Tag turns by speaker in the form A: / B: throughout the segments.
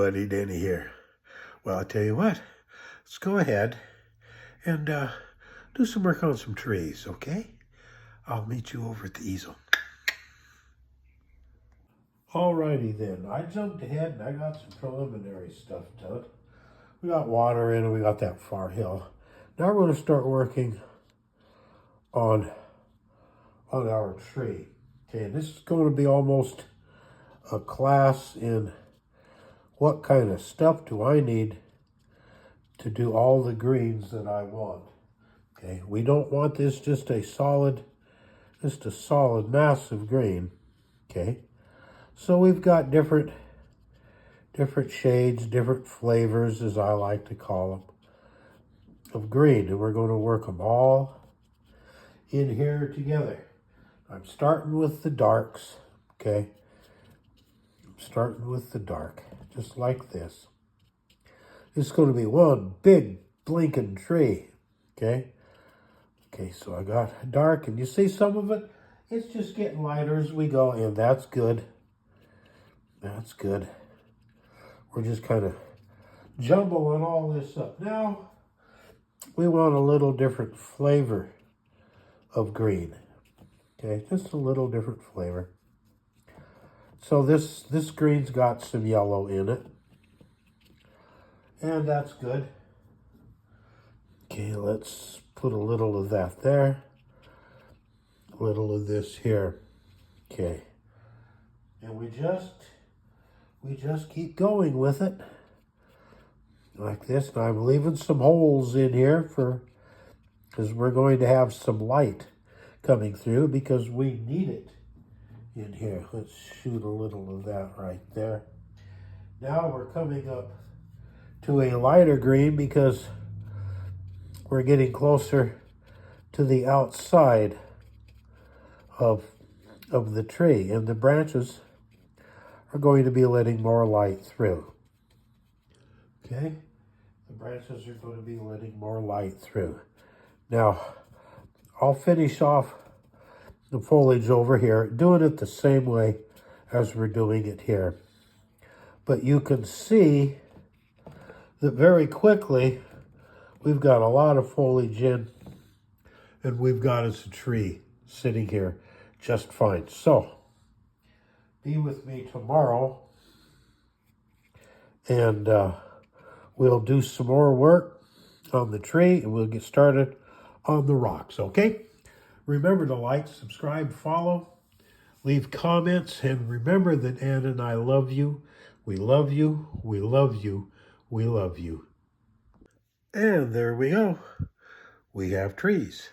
A: buddy Danny here. Well, I'll tell you what, let's go ahead and do some work on some trees, okay? I'll meet you over at the easel. Alrighty then, I jumped ahead and I got some preliminary stuff done. We got water in and we got that far hill. Now we're going to start working on our tree. Okay, and this is going to be almost a class in what kind of stuff do I need to do all the greens that I want. Okay, we don't want this just a solid massive green. Okay, so we've got different shades, different flavors, as I like to call them, of green, and we're going to work them all in here together. I'm starting with the darks, okay? I'm starting with the dark, just like this. It's going to be one big blinking tree, okay? Okay, so I got dark, and you see some of it, it's just getting lighter as we go, and that's good. That's good. We're just kind of jumbling all this up. Now, we want a little different flavor of green. Okay, just a little different flavor. So this green's got some yellow in it. And that's good. Okay, let's put a little of that there. A little of this here. Okay. And we just keep going with it. Like this. And I'm leaving some holes in here because we're going to have some light coming through because we need it in here. Let's shoot a little of that right there. Now we're coming up to a lighter green because we're getting closer to the outside of the tree, and the branches are going to be letting more light through. Okay, the branches are going to be letting more light through. Now, I'll finish off the foliage over here, doing it the same way as we're doing it here. But you can see that very quickly, we've got a lot of foliage in, and we've got us a tree sitting here just fine. So, be with me tomorrow, and we'll do some more work on the tree, and we'll get started on the rocks, okay? Remember to like, subscribe, follow, leave comments, and remember that Ann and I love you. We love you. We love you. We love you. And there we go. We have trees.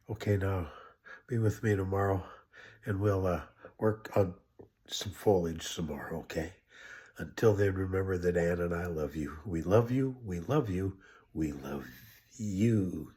A: Okay, now be with me tomorrow, and we'll work on some foliage some more, okay? Until then, remember that Ann and I love you. We love you. We love you. We love you.